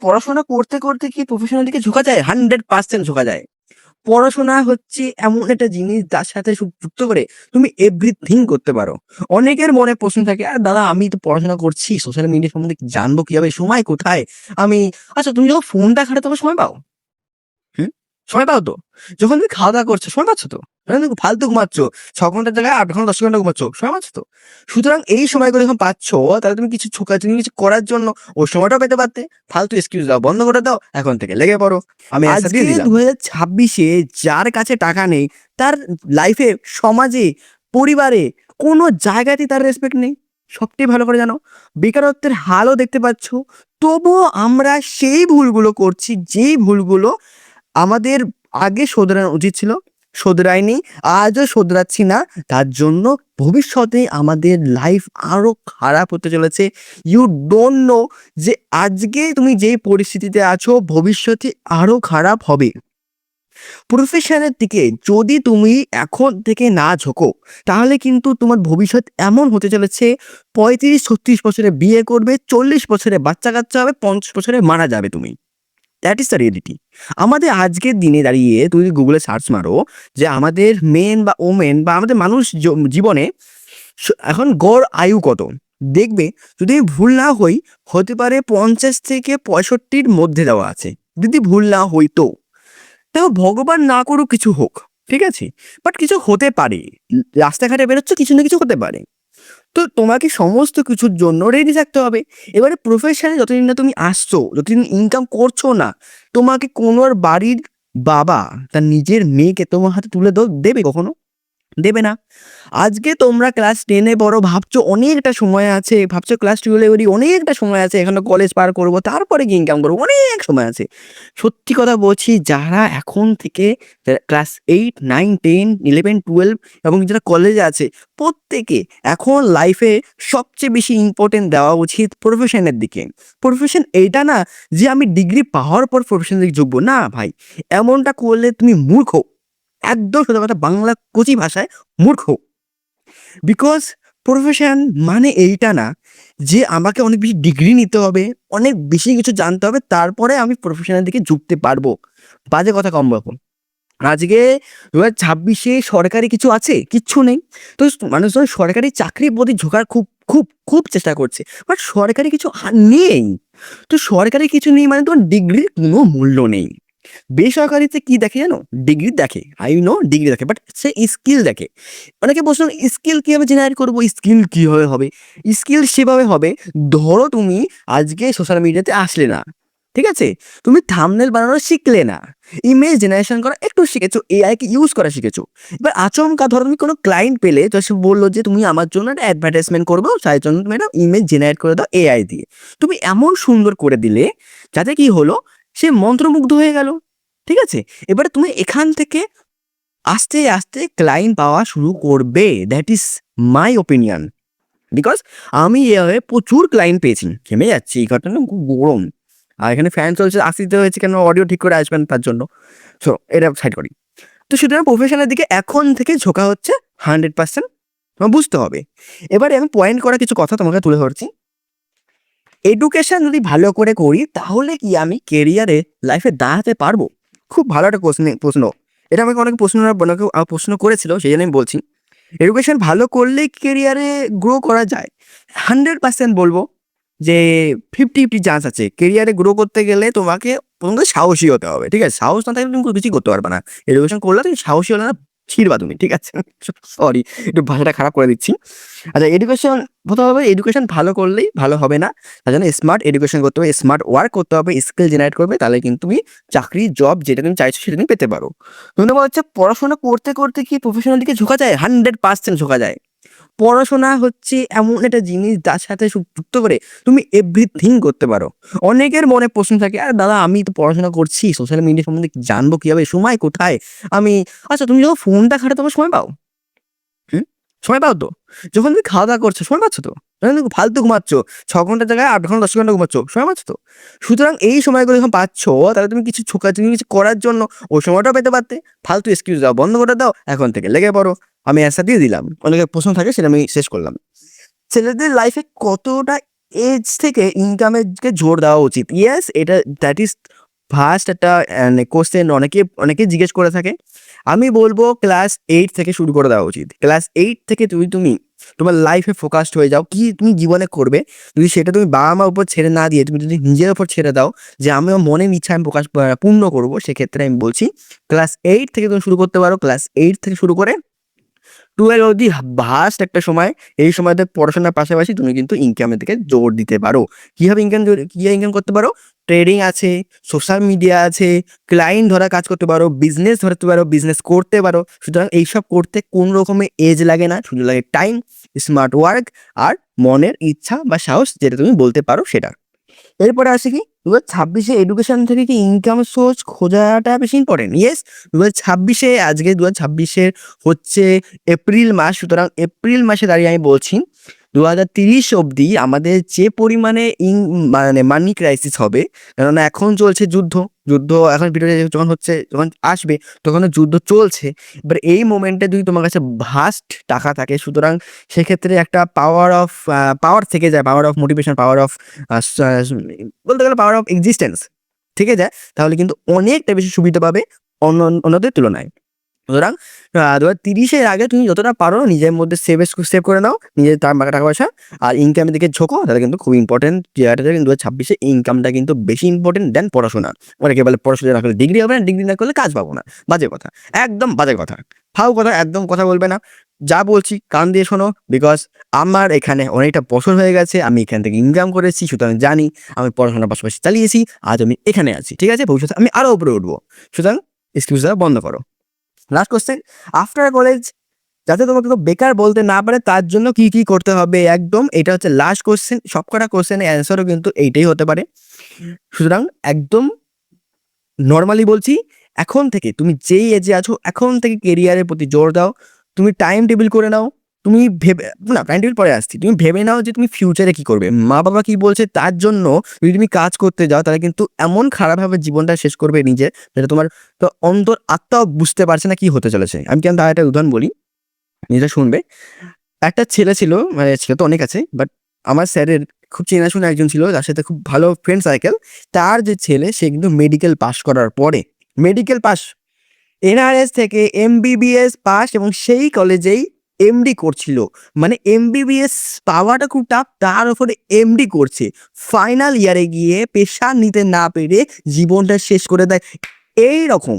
পড়াশোনা করতে করতে কি প্রফেশনাল দিকে ঝোঁকা যায়? 100% ঝোঁকা যায়। পড়াশোনা হচ্ছে এমন একটা জিনিস যার সাথে যুক্ত করে তুমি এভরিথিং করতে পারো। অনেকের মনে প্রশ্ন থাকে, আর দাদা আমি তো পড়াশোনা করছি, সোশ্যাল মিডিয়া সম্বন্ধে জানবো কিভাবে, সময় কোথায়? আমি আচ্ছা, তুমি যখন ফোনটা ঘাঁটো তখন সময় পাও? হুম? সময় পাও তো? যখন তুমি খাওয়া-দাওয়া করছো, সময় পাচ্ছ তো? যখন তুমি ফালতু ঘুমাচ্ছ, ৬ ঘন্টার জায়গায় ৮ ঘন্টা ১০ ঘন্টা ঘুমাচ্ছ, সময় পাচ্ছ তো? সুতরাং এই সময়গুলো যখন পাচ্ছ, তাহলে তুমি কিছু তুমি কিছু করার জন্য ওই সময়টাও পেতে পারতে। ফালতু এক্সকিউজ দাও, বন্ধ করে দাও, এখন থেকে লেগে পড়ো। আমি অ্যান্সার আজকে দিয়ে দিলাম। 2026 যার কাছে টাকা নেই, তার লাইফে, সমাজে, পরিবারে কোনো জায়গাতেই তার রেসপেক্ট নেই। সবটাই ভালো করে জানো। বেকারত্বের হালও দেখতে পাচ্ছ। তবুও আমরা সেই ভুলগুলো করছি, যেই ভুলগুলো আমাদের আগে শোধরানো উচিত ছিল, শোধরাইনি, আজও শোধরাচ্ছি না। তার জন্য ভবিষ্যতে আমাদের লাইফ আরো খারাপ হতে চলেছে। ইউ ডোন্ট নো যে আজকে তুমি যেই পরিস্থিতিতে আছো, ভবিষ্যতে আরো খারাপ হবে। প্রফেশনের দিকে যদি তুমি এখন থেকে না ঝোঁকো, তাহলে কিন্তু তোমার ভবিষ্যৎ এমন হতে চলেছে, ৩৫-৩৬ বছরে বিয়ে করবে, ৪০ বছরে বাচ্চা-কাচ্চা হবে, ৫০ বছরে মারা যাবে তুমি। That is the reality. আমাদের আজকের দিনে দাঁড়িয়ে তুমি যদি গুগলে সার্চ মারো যে আমাদের মেন বা ওমেন বা আমাদের মানুষ জীবনে এখন গড় আয়ু কত? দেখবে, যদি আমি ভুল না হই, হতে পারে ৫০ থেকে ৬৫ র মধ্যে দেওয়া আছে। যদি ভুল না হই তো। দেখো, ভগবান না করুক কিছু হোক, ঠিক আছে? বাট কিছু হতে পারে। রাস্তাঘাটে বেরোচ্ছ, কিছু না কিছু হতে পারে। তো তোমাকে সমস্ত কিছুর জন্য রেডি থাকতে হবে। এবারে প্রফেশনে যতদিন না তুমি আসছো, যতদিন ইনকাম করছো না, তোমাকে কোনো আর বাড়ির বাবা তার নিজের মেয়েকে তোমার হাতে তুলে দেবে কখনো? দেবে না। আজকে তোমরা ক্লাস 10 এ পড়ো, ভাবছো অনেকটা সময় আছে, ভাবছো ক্লাস 12 এ পড়ি অনেকটা সময় আছে, এখনো কলেজ পার করবো, তারপরে গিয়ে ইনকাম করবো, অনেক সময় আছে। সত্যি কথা বলছি, যারা এখন থেকে ক্লাস 8, 9, 10, 11, 12 এবং যারা কলেজে আছে, প্রত্যেকে এখন লাইফে সবচেয়ে বেশি ইম্পোর্টেন্ট দেওয়া উচিত প্রফেশনের দিকে। প্রফেশন এইটা না যে আমি ডিগ্রি পাওয়ার পর প্রফেশনের দিকে ঝুঁকবো, না ভাই। এমনটা করলে তুমি মূর্খ। একদম সোজা কথা, বাংলা কচি ভাষায় মূর্খ। বিকজ প্রফেশন মানে এইটা না যে আমাকে অনেক বেশি ডিগ্রি নিতে হবে, অনেক বেশি কিছু জানতে হবে, তারপরে আমি প্রফেশনের দিকে ঝুঁকতে পারবো। বাজে কথা কম বলো। আজকে 2026 সরকারি কিছু আছে? কিচ্ছু নেই। তো মানুষজন সরকারি চাকরির প্রতি ঝোঁকার খুব, খুব, খুব চেষ্টা করছে। বাট সরকারি কিছু নেই। তো সরকারি কিছু নেই মানে তোমার ডিগ্রির কোনো মূল্য নেই। বেসরকারিতে কি দেখে জানো? ডিগ্রি দেখে। আই নো ডিগ্রি দেখে, বাট সে স্কিল দেখে। অনেকে প্রশ্ন, স্কিল কিভাবে জেনারেট করবো? স্কিল কিভাবে হবে? স্কিল সেভাবে হবে, ধরো তুমি আজকে সোশ্যাল মিডিয়াতে আসলে না, ঠিক আছে? তুমি থাম্বনেল বানানো শিখলে না, ইমেজ জেনারেশন করা একটু শিখেছো, এআই কে ইউজ করা শিখেছো। এবার আচমকা ধরো তুমি কোনো ক্লায়েন্ট পেলে, তো সে বললো যে তুমি আমার জন্য একটা অ্যাডভার্টাইজমেন্ট করবো, তার জন্য তুমি একটা ইমেজ জেনারেট করে দাও এআই দিয়ে। তুমি এমন সুন্দর করে দিলে যাতে কি হলো, সে মন্ত্রমুগ্ধ হয়ে গেল। ঠিক আছে? এবারে তুমি এখান থেকে আস্তে, আস্তে ক্লায়েন্ট পাওয়া শুরু করবে। That is my opinion. Because আমি এভাবে প্রচুর ক্লায়েন্ট পেয়েছি। ঘেমে যাচ্ছি, এই ঘরটা না খুব গরম। আর এখানে ফ্যান চলছে, আসতে দিতে হয়েছে কেন, অডিও ঠিক করে আসবেন তার জন্য। সো এটা সাইড করি। তো সুতরাং প্রফেশনের দিকে এখন থেকে ঝোঁকা হচ্ছে 100%, তোমার বুঝতে হবে। এবারে আমি পয়েন্ট করা কিছু কথা তোমাকে তুলে ধরছি। এডুকেশন যদি ভালো করে করি, তাহলে কি আমি কেরিয়ারে লাইফে দাঁড়াতে পারবো? খুব ভালো একটা প্রশ্ন। এটা আমাকে অনেকে প্রশ্ন করেছিল, সেই জন্য আমি বলছি। এডুকেশন ভালো করলেই কেরিয়ারে গ্রো করা যায়? 100% বলবো যে 50-50 চান্স আছে। কেরিয়ারে গ্রো করতে গেলে তোমাকে প্রথমত সাহসী হতে হবে। ঠিক আছে? সাহস না থাকলে তুমি কিছুই করতে পারবে না। এডুকেশন করলে তুমি সাহসী হলে না, ছিঁড়বা তুমি। ঠিক আছে? সরি, একটু ভাষাটা খারাপ করে দিচ্ছি। আচ্ছা, এডুকেশন হতে হবে, এডুকেশন ভালো করলেই ভালো হবে না। তার জন্য স্মার্ট এডুকেশন করতে হবে, স্মার্ট ওয়ার্ক করতে হবে, স্কিল জেনারেট করবে, তাহলে কিন্তু তুমি চাকরি, জব যেটা তুমি চাইছো সেটা তুমি পেতে পারো। কিন্তু হচ্ছে পড়াশোনা করতে করতে কি প্রফেশনাল দিকে ঝোঁকা যায়? 100% ঝোঁকা যায়। পড়াশোনা হচ্ছে এমন একটা জিনিস যার সাথে যুক্ত করে তুমি এভরিথিং করতে পারো। অনেকের মনে প্রশ্ন থাকে, আর দাদা আমি তো পড়াশোনা করছি, সোশ্যাল মিডিয়া সম্বন্ধে জানবো কিভাবে, সময় কোথায়? আমি আচ্ছা, তুমি যখন ফোনটা ঘাঁটো তখন সময় পাও? হুম? সময় পাও তো? যখন তুমি খাওয়া-দাওয়া করছো, সময় পাচ্ছ তো? যখন তুমি ফালতু ঘুমাচ্ছ, ৬ ঘন্টার জায়গায় ৮ ঘন্টা ১০ ঘন্টা ঘুমাচ্ছ, সময় পাচ্ছ তো? সুতরাং এই সময়গুলো যখন পাচ্ছ, তাহলে তুমি কিছু তুমি কিছু করার জন্য ওই সময়টাও পেতে পারতে। ফালতু এক্সকিউজ দাও, বন্ধ করে দাও, এখন থেকে লেগে পড়ো। আমি অ্যান্সার দিয়ে দিলাম। অনেকের প্রশ্ন থাকে, সেটা আমি শেষ করলাম। ছেলেদের লাইফে কতটা এজ থেকে ইনকামের দিকে জোর দেওয়া উচিত। ইয়েস, এটা দ্যাট ইজ ফার্স্ট একটা কোশ্চেন অনেকে জিজ্ঞেস করে থাকে। আমি বলবো ক্লাস 8 থেকে শুরু করে দেওয়া উচিত। ক্লাস 8 থেকে তুমি তোমার লাইফে ফোকাসড হয়ে যাও, কি তুমি জীবনে করবে। যদি সেটা তুমি বাবা মার উপর ছেড়ে না দিয়ে তুমি যদি নিজের উপর ছেড়ে দাও যে আমি আমার মনের ইচ্ছা আমি প্রকাশ পূর্ণ করবো, সেক্ষেত্রে আমি বলছি ক্লাস 8 থেকে তুমি শুরু করতে পারো। ক্লাস 8 থেকে শুরু করে 12 অবধি ভাস্ট একটা সময়। এই সময়তে পড়াশোনার পাশাপাশি তুমি কিন্তু ইনকামের দিকে জোর দিতে পারো। কিভাবে ইনকাম করতে পারো? ট্রেডিং আছে, সোশ্যাল মিডিয়া আছে, ক্লায়েন্ট ধরা কাজ করতে পারো, বিজনেস ধরতে পারো, বিজনেস করতে পারো। সুতরাং এইসব করতে কোন রকমের এজ লাগে না, শুধু লাগে টাইম, স্মার্ট ওয়ার্ক আর মনের ইচ্ছা বা সাহস, যেটা তুমি বলতে পারো সেটা। এরপরে আসে কি 2026 এডুকেশন থেকে কি ইনকাম সোর্স খোঁজাটা বেশি ইম্পর্টেন্ট? ইয়েস, 2026 আজকে 2026 হচ্ছে এপ্রিল মাস। সুতরাং এপ্রিল মাসে দাঁড়িয়ে আমি বলছি 2030 অবধি আমাদের যে পরিমাণে মানে মানি ক্রাইসিস হবে, কেননা এখন চলছে যুদ্ধ এখন ভিডিওটা যখন আসবে তখন যুদ্ধ চলছে। এবার এই মোমেন্টে যদি তোমার কাছে ভাস্ট টাকা থাকে, সুতরাং সেক্ষেত্রে একটা পাওয়ার থেকে যায়, power of motivation, power of বলতে গেলে পাওয়ার অফ এক্সিস্টেন্স থেকে যায়, তাহলে কিন্তু অনেকটা বেশি সুবিধা পাবে অন্যদের তুলনায়। সুতরাং 2030 আগে তুমি যতটা পারো নিজের মধ্যে সেভ করে নাও, নিজের টাকা পয়সা, আর ইনকামের দিকে ঝোঁকো। তাহলে কিন্তু খুব ইম্পর্টেন্ট। যেটা কিন্তু 2026 ইনকামটা কিন্তু বেশি ইম্পর্টেন্ট দেন পড়াশোনা। অনেকে বলে পড়াশোনা না করলে ডিগ্রি হবে না, ডিগ্রি না করলে কাজ পাবো না। বাজে কথা, একদম বাজে কথা, ফাউ কথা, একদম কথা বলবে না। যা বলছি কান দিয়ে শোনো, বিকজ আমার এখানে অনেকটা বছর হয়ে গেছে, আমি এখান থেকে ইনকাম করেছি, সুতরাং জানি আমি পড়াশোনার পাশাপাশি চালিয়েছি, আজ আমি এখানে আছি। ঠিক আছে, ভবিষ্যতে আমি আরো উপরে উঠবো। সুতরাং এক্সকিউজটা বন্ধ করো। লাস্ট কোশ্চেন, আফটার কলেজ যাতে তোমাকে কেউ বেকার বলতে না পারে তার জন্য কি কি করতে হবে, একদম এটা হচ্ছে লাস্ট কোশ্চেন। সবকটা কোশ্চেনের অ্যান্সারও কিন্তু এইটাই হতে পারে। সুতরাং একদম নর্মালি বলছি, এখন থেকে তুমি যেই এজে আছো এখন থেকে কেরিয়ারের প্রতি জোর দাও। তুমি টাইম টেবিল করে নাও। তুমি ভেবে না, টাইম টেবিল পরে আসছি, তুমি ভেবে নাও যে তুমি ফিউচারে কি করবে, মা বাবা কি বলছে তার জন্য যদি তুমি কাজ করতে যাও তাহলে কিন্তু এমন খারাপভাবে জীবনটা শেষ করবে নিজের, যেটা তোমার তো অন্তর আত্মাও বুঝতে পারছে না কি হতে চলেছে। আমি কেন তার একটা উদাহরণ বলি, নিজে শুনবে। একটা ছেলে ছিল, মানে ছেলে তো অনেক আছে, বাট আমার স্যারের খুব চেনাশোনা একজন ছিল, যার সাথে খুব ভালো ফ্রেন্ড সার্কেল। তার যে ছেলে, সে কিন্তু মেডিকেল পাস করার পরে, মেডিকেল পাস, এনআরএস থেকে এমবিবিএস পাস, এবং সেই কলেজেই এমডি করছিল। মানে এমবিবিএস পাওয়াটা খুব টাফ, তার উপরে এমডি করছে। ফাইনাল ইয়ারে গিয়ে প্রেশার নিতে না পেরে জীবনটা শেষ করে দেয়। এইরকম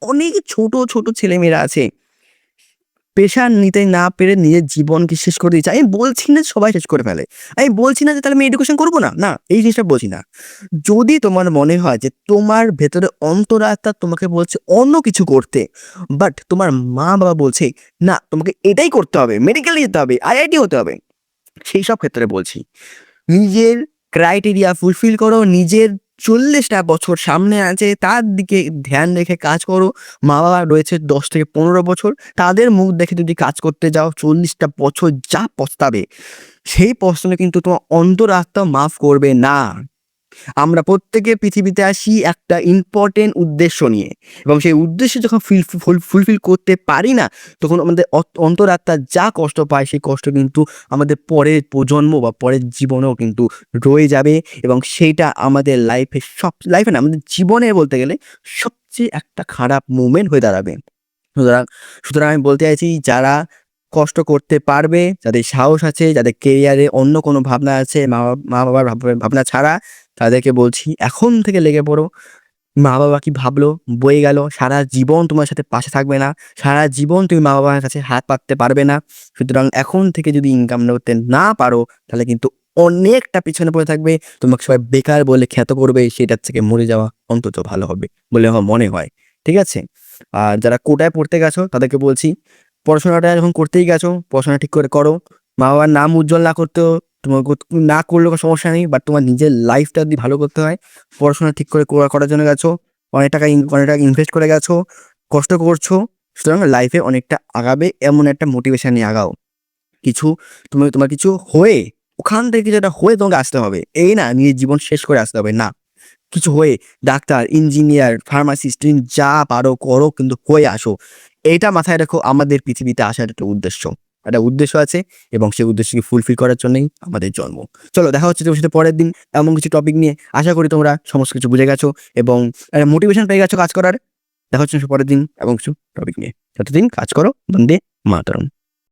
অনেক ছোট ছোট ছেলেমেয়েরা আছে, প্রেশার নিতে না পেরে নিজের জীবনকে শেষ করে দিয়েছে। আমি বলছি না যে সবাই শেষ করে ফেলে, আমি বলছি না যে তাহলে আমি এডুকেশন করবো না, না, এই জিনিসটা বলছি না। যদি তোমার মনে হয় যে তোমার ভেতরে অন্তরাত্মা তোমাকে বলছে অন্য কিছু করতে, বাট তোমার মা বাবা বলছে না তোমাকে এটাই করতে হবে, মেডিকেল যেতে হবে, আইআইটি হতে হবে, সেই সব ক্ষেত্রে বলছি নিজের ক্রাইটেরিয়া ফুলফিল করো। নিজের 40টা বছর সামনে আছে, তার দিকে ধ্যান রেখে কাজ করো। মা বাবা রয়েছে 10 থেকে 15 বছর, তাদের মুখ দেখে যদি কাজ করতে যাও 40টা বছর যা পস্তাবে, সেই পস্তানো কিন্তু তোমার অন্তরাত্মা মাফ করবে না। আমরা প্রত্যেকে পৃথিবীতে আসি একটা ইম্পর্টেন্ট উদ্দেশ্য নিয়ে, এবং সেই উদ্দেশ্য যখন ফুলফিল করতে পারি না, তখন আমাদের অন্তরাত্মা যা কষ্ট পায়, সেই কষ্ট কিন্তু আমাদের পরের প্রজন্ম বা পরের জীবনেও কিন্তু রয়ে যাবে, এবং সেইটা আমাদের লাইফে না, আমাদের জীবনে বলতে গেলে সবচেয়ে একটা খারাপ মুভমেন্ট হয়ে দাঁড়াবে। সুতরাং সুতরাং আমি বলতে চাইছি, যারা কষ্ট করতে পারবে, যাদের সাহস আছে, যাদের কেরিয়ারে অন্য কোনো ভাবনা আছে মা বাবার ভাবনা ছাড়া, তাদেরকে বলছি এখন থেকে লেগে পড়ো। মা বাবা কি ভাবলো বয়ে গেল, সারা জীবন তোমার সাথে পাশে থাকবে না, সারা জীবন তুমি মা বাবার কাছে হাত পাততে পারবে না। সুতরাং এখন থেকে যদি ইনকাম করতে না পারো, তাহলে কিন্তু অনেকটা পিছনে পড়ে থাকবে, তোমাকে সবাই বেকার বলে খ্যাত করবে, সেটার থেকে মরে যাওয়া অন্তত ভালো হবে বলে আমার মনে হয়। ঠিক আছে, আর যারা কোটায় পড়তে গেছো তাদেরকে বলছি, পড়াশোনাটা যখন করতেই গেছো পড়াশোনা ঠিক করে করো। মা বাবার নাম উজ্জ্বল না করতেও তোমার না করলেও কোনো সমস্যা নেই, বাট তোমার নিজের লাইফটা যদি ভালো করতে হয়, পড়াশোনা ঠিক করে করার জন্য গেছো, অনেক টাকা ইনভেস্ট করে গেছো, কষ্ট করছো, সুতরাং লাইফে অনেকটা আগাবে, এমন একটা মোটিভেশন নিয়ে আগাও। তোমার কিছু হয়ে, ওখান থেকে কিছু একটা হয়ে তোমাকে আসতে হবে, এই না নিজের জীবন শেষ করে আসতে হবে, না, কিছু হয়ে ডাক্তার, ইঞ্জিনিয়ার, ফার্মাসিস্ট, তুমি যা পারো করো, কিন্তু হয়ে আসো। এইটা মাথায় রাখো আমাদের পৃথিবীতে আসার একটা উদ্দেশ্য। একটা উদ্দেশ্য আছে এবং সেই উদ্দেশ্যকে ফুলফিল করার জন্যই আমাদের জন্ম। চলো দেখা হচ্ছে তোমার সাথে পরের দিন এমন কিছু টপিক নিয়ে। আশা করি তোমরা সমস্ত কিছু বুঝে গেছো এবং মোটিভেশন পেয়ে গেছো কাজ করার। দেখা হচ্ছে পরের দিন এবং কিছু টপিক নিয়ে। ততদিন কাজ করো। বন্দে মাতরম।